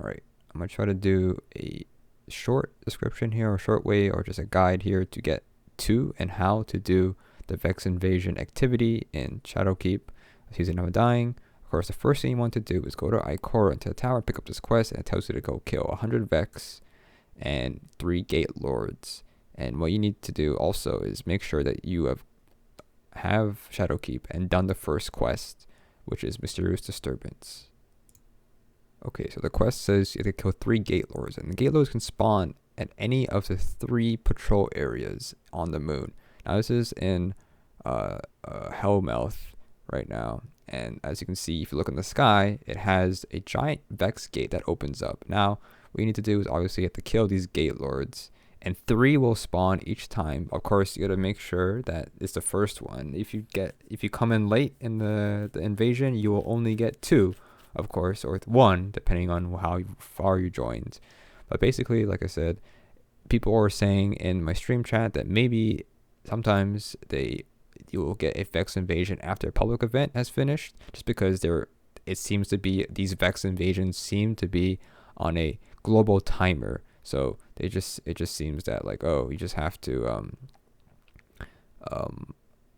Alright, I'm going to try to do a short description here, or short way, or just a guide here to get to and how to do the Vex invasion activity in Shadowkeep using Undying. Of course, the first thing you want to do is go to Ikora into the tower, pick up this quest, and it tells you to go kill 100 Vex and 3 Gate Lords. And what you need to do also is make sure that you have Shadowkeep and done the first quest, which is Mysterious Disturbance. Okay, so the quest says you have to kill 3 Gate Lords, and the Gate Lords can spawn at any of the 3 patrol areas on the moon. Now this is in Hellmouth right now, and as you can see, if you look in the sky, it has a giant Vex gate that opens up. Now, what you need to do is obviously you have to kill these Gate Lords, and 3 will spawn each time. Of course, you gotta make sure that it's the first one. If you come in late in the invasion, you will only get 2, of course, or 1, depending on how far you joined. But basically, like I said, people are saying in my stream chat that maybe sometimes you will get a Vex invasion after a public event has finished, just because it seems to be, these Vex invasions seem to be on a global timer. So it just seems that, like, oh, you just have to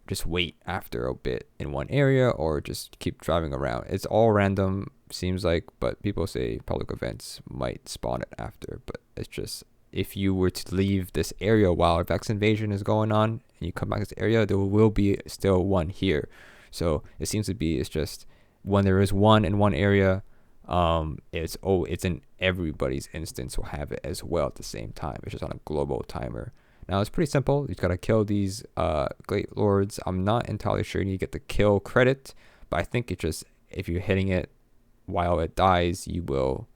just wait after a bit in one area, or just keep driving around. It's all random, seems like, but people say public events might spawn it after. But it's just, if you were to leave this area while a Vex invasion is going on and you come back to this area, there will be still one here. So it seems to be, it's just when there is one in one area, it's in everybody's instance will have it as well at the same time. It's just on a global timer. Now it's pretty simple. You just gotta kill these Gate Lords. I'm not entirely sure you get the kill credit, but I think it just, if you're hitting it while it dies, you will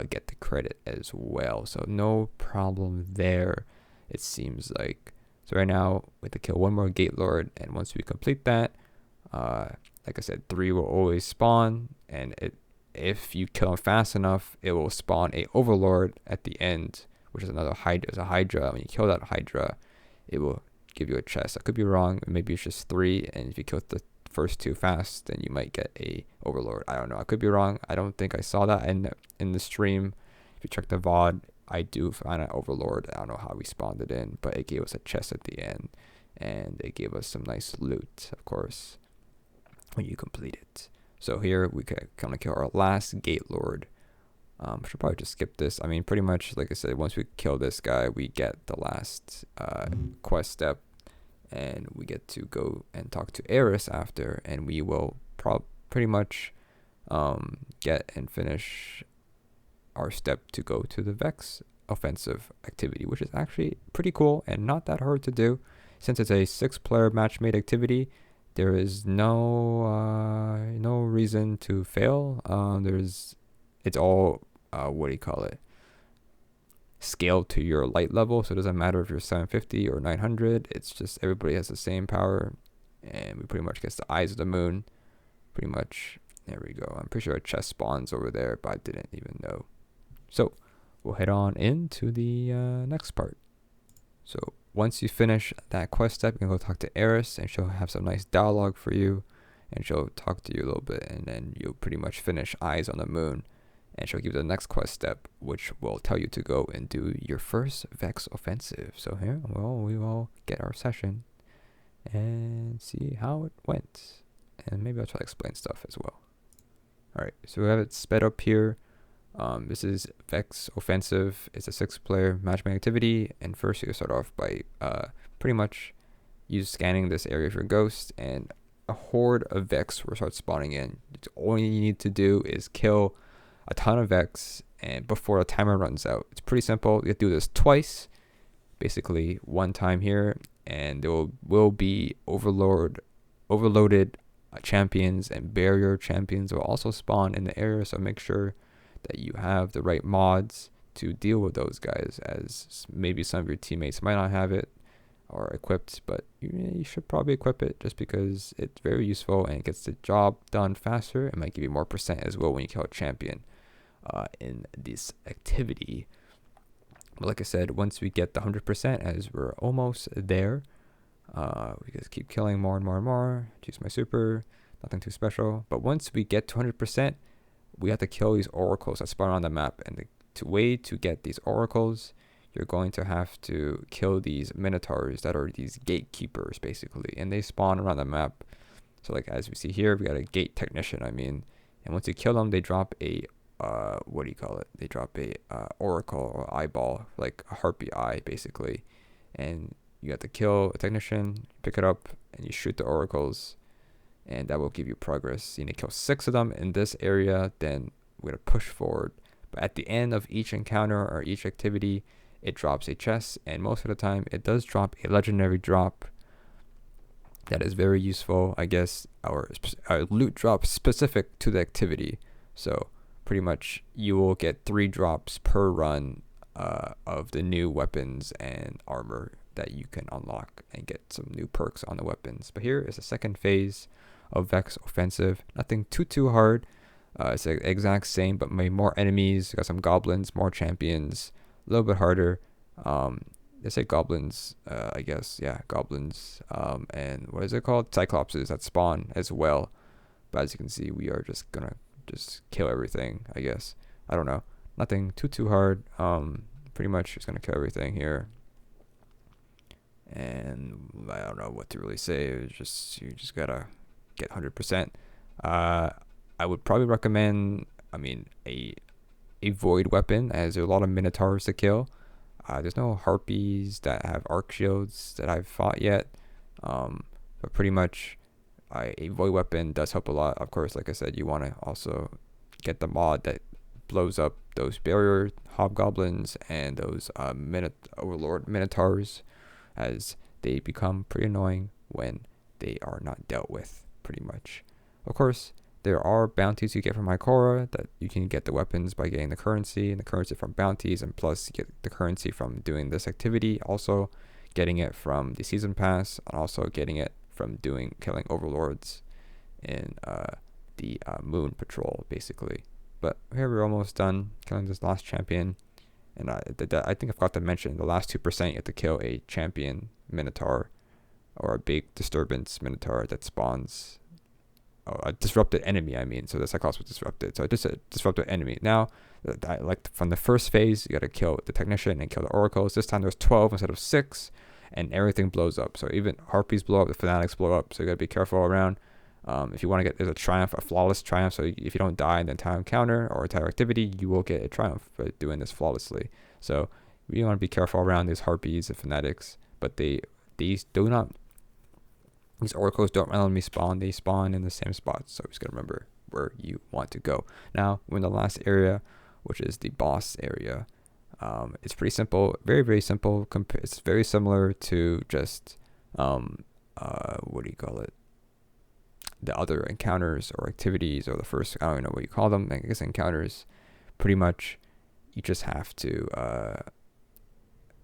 get the credit as well. So no problem there, it seems like. So right now we have to kill 1 more Gate Lord, and once we complete that, like I said, 3 will always spawn, and if you kill them fast enough, it will spawn a Overlord at the end, which is another Hydra. It's a Hydra. When you kill that Hydra, it will give you a chest. I could be wrong. Maybe it's just 3, and if you kill the first 2 fast, then you might get a Overlord. I don't know. I could be wrong. I don't think I saw that in the stream. If you check the VOD, I do find an Overlord. I don't know how we spawned it in, but it gave us a chest at the end, and it gave us some nice loot, of course, when you complete it. So here we can kind of kill our last Gate Lord. Should probably just skip this. I mean, pretty much, like I said, once we kill this guy, we get the last quest step, and we get to go and talk to Eris after, and we will pretty much get and finish our step to go to the Vex offensive activity, which is actually pretty cool and not that hard to do. Since it's a 6-player match-made activity, there is no reason to fail. It's all what do you call it, scaled to your light level, so it doesn't matter if you're 750 or 900. It's just everybody has the same power, and we pretty much get the eyes of the moon. Pretty much, there we go. I'm pretty sure a chest spawns over there, but I didn't even know. So we'll head on into the next part. So once you finish that quest step, you can go talk to Eris, and she'll have some nice dialogue for you, and she'll talk to you a little bit, and then you'll pretty much finish Eyes on the Moon, and she'll give you the next quest step, which will tell you to go and do your first Vex offensive. So here, well, we will get our session and see how it went, and maybe I'll try to explain stuff as well. Alright, so we have it sped up here. This is Vex Offensive. It's a 6-player matchmaking activity, and first you start off by pretty much scanning this area of your ghost, and a horde of Vex will start spawning in. All you need to do is kill a ton of Vex and before the timer runs out. It's pretty simple. You have to do this twice, basically 1 time here, and there will be overloaded champions, and barrier champions will also spawn in the area, so make sure that you have the right mods to deal with those guys, as maybe some of your teammates might not have it or equipped, but you should probably equip it just because it's very useful and it gets the job done faster. It might give you more percent as well when you kill a champion in this activity. But like I said, once we get the 100%, as we're almost there, we just keep killing more and more and more. Choose my super, nothing too special. But once we get to 100%, we have to kill these oracles that spawn on the map, and the way to get these oracles, you're going to have to kill these minotaurs that are these gatekeepers basically, and they spawn around the map. So like as we see here, we got a gate technician, and once you kill them, they drop a what do you call it? They drop a oracle or eyeball, like a harpy eye basically, and you have to kill a technician, pick it up, and you shoot the oracles, and that will give you progress. You need to kill 6 of them in this area, then we're gonna push forward. But at the end of each encounter or each activity, it drops a chest, and most of the time it does drop a legendary drop that is very useful, I guess, our loot drop specific to the activity. So pretty much you will get 3 drops per run of the new weapons and armor that you can unlock and get some new perks on the weapons. But here is the second phase of Vex Offensive. Nothing too hard. It's the exact same, but maybe more enemies. Got some goblins, more champions, a little bit harder. They say goblins, I guess, yeah, goblins. And what is it called? Cyclopses that spawn as well. But as you can see, we are just gonna kill everything, I guess. I don't know. Nothing too hard. Pretty much just gonna kill everything here. And I don't know what to really say. It's just, you just gotta get 100%. I would probably recommend, a void weapon, as there are a lot of minotaurs to kill. There's no harpies that have arc shields that I've fought yet, but pretty much a void weapon does help a lot. Of course, like I said, you want to also get the mod that blows up those barrier hobgoblins and those overlord minotaurs, as they become pretty annoying when they are not dealt with, pretty much. Of course, there are bounties you get from Ikora that you can get the weapons by getting the currency, and the currency from bounties, and plus you get the currency from doing this activity, also getting it from the season pass, and also getting it from killing overlords in the moon patrol basically. But here we're almost done killing this last champion, and I think I forgot to mention the last 2% you have to kill a champion minotaur, or a big disturbance minotaur that spawns. A disrupted enemy, so the Cyclops was disrupted, so just a disrupted enemy. Now, like from the first phase, you gotta kill the technician and kill the oracles. This time there's 12 instead of 6, and everything blows up. So even harpies blow up, the fanatics blow up, so you gotta be careful around. If you want to get, there's a triumph, a flawless triumph, so if you don't die in the entire encounter or entire activity, you will get a triumph by doing this flawlessly. So we want to be careful around these harpies and fanatics, but these oracles don't randomly spawn. They spawn in the same spots, so just gotta remember where you want to go. Now we're in the last area, which is the boss area. It's pretty simple, very simple. It's very similar to just what do you call it, the other encounters or activities, or the first, I don't know what you call them, I guess encounters. Pretty much you just have to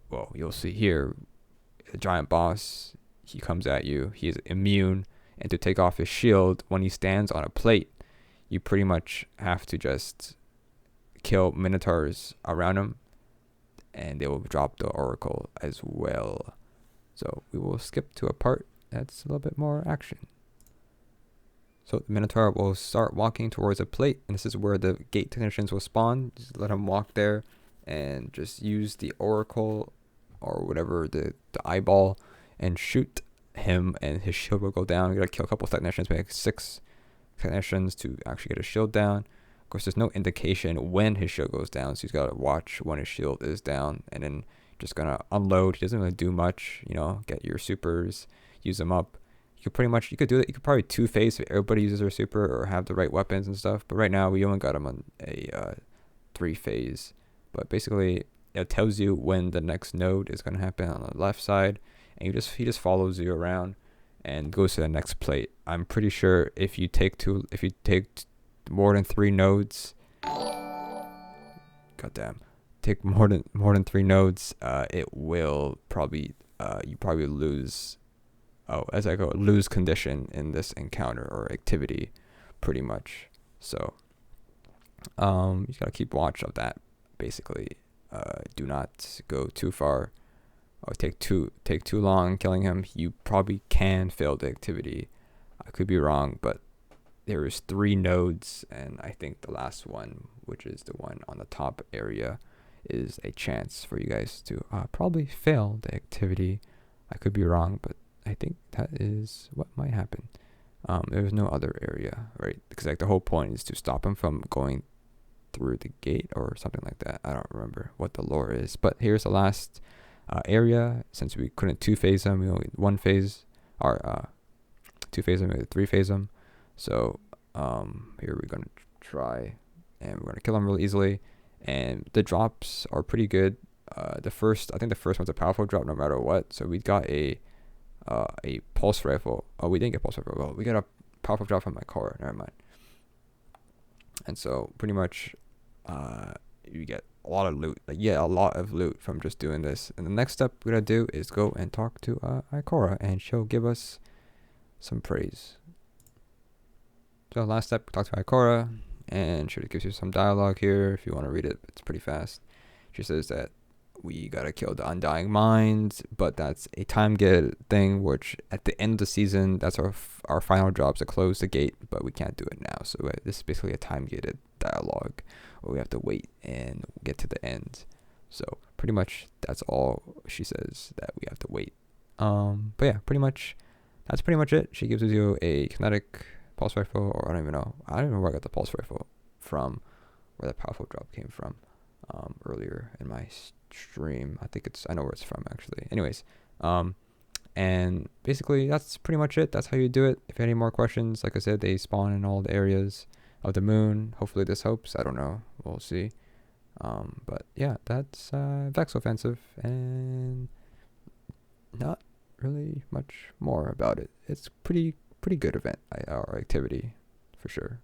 well, you'll see here the giant boss. He comes at you, he is immune, and to take off his shield when he stands on a plate, you pretty much have to just kill minotaurs around him, and they will drop the oracle as well. So we will skip to a part that's a little bit more action. So the minotaur will start walking towards a plate, and this is where the gate technicians will spawn. Just let him walk there and just use the oracle or whatever, the eyeball, and shoot him, and his shield will go down. You gotta kill a couple of technicians, make 6 technicians to actually get his shield down. Of course, there's no indication when his shield goes down, so he's gotta watch when his shield is down, and then just gonna unload. He doesn't really do much, get your supers, use them up. You could do that. You could probably 2-phase if everybody uses their super or have the right weapons and stuff. But right now we only got him on a 3-phase. But basically, it tells you when the next node is gonna happen on the left side, and he just follows you around and goes to the next plate. I'm pretty sure if you take more than 3 nodes, goddamn, take more than 3 nodes, it will probably you probably lose. Lose condition in this encounter or activity, pretty much. So, you just gotta keep watch of that. Basically, do not go too far or take too long killing him. You probably can fail the activity. I could be wrong, but there is 3 nodes, and I think the last one, which is the one on the top area, is a chance for you guys to probably fail the activity. I could be wrong, but I think that is what might happen. There's no other area, right? Because like the whole point is to stop him from going through the gate or something like that. I don't remember what the lore is, but here's the last area. Since we couldn't 2-phase them, we only 1-phase, or 2-phase them, 3-phase them. So here we're gonna try, and we're gonna kill them really easily. And the drops are pretty good. I think the first one's a powerful drop no matter what. So we got a pulse rifle. Oh, we didn't get pulse rifle. Well, we got a powerful drop from my car. Never mind. And so pretty much, you get a lot of loot. Like, yeah, a lot of loot from just doing this. And the next step we're gonna do is go and talk to Ikora, and she'll give us some praise. So last step, talk to Ikora, and she gives you some dialogue here if you want to read it. It's pretty fast. She says that we gotta kill the Undying Minds, but that's a time gated thing, which at the end of the season, that's our final job to close the gate, but we can't do it now. So this is basically a time gated dialogue where we have to wait and get to the end. So pretty much that's all she says, that we have to wait. But yeah, that's pretty much it. She gives you a kinetic pulse rifle, or I don't even know where I got the pulse rifle from, where that powerful drop came from earlier in my stream. I know where it's from actually. Anyways, and basically that's pretty much it. That's how you do it. If you have any more questions, like I said, they spawn in all the areas of the moon. Hopefully this helps. I don't know, we'll see. But yeah, that's vexoffensive, and not really much more about it. It's pretty good event or activity for sure.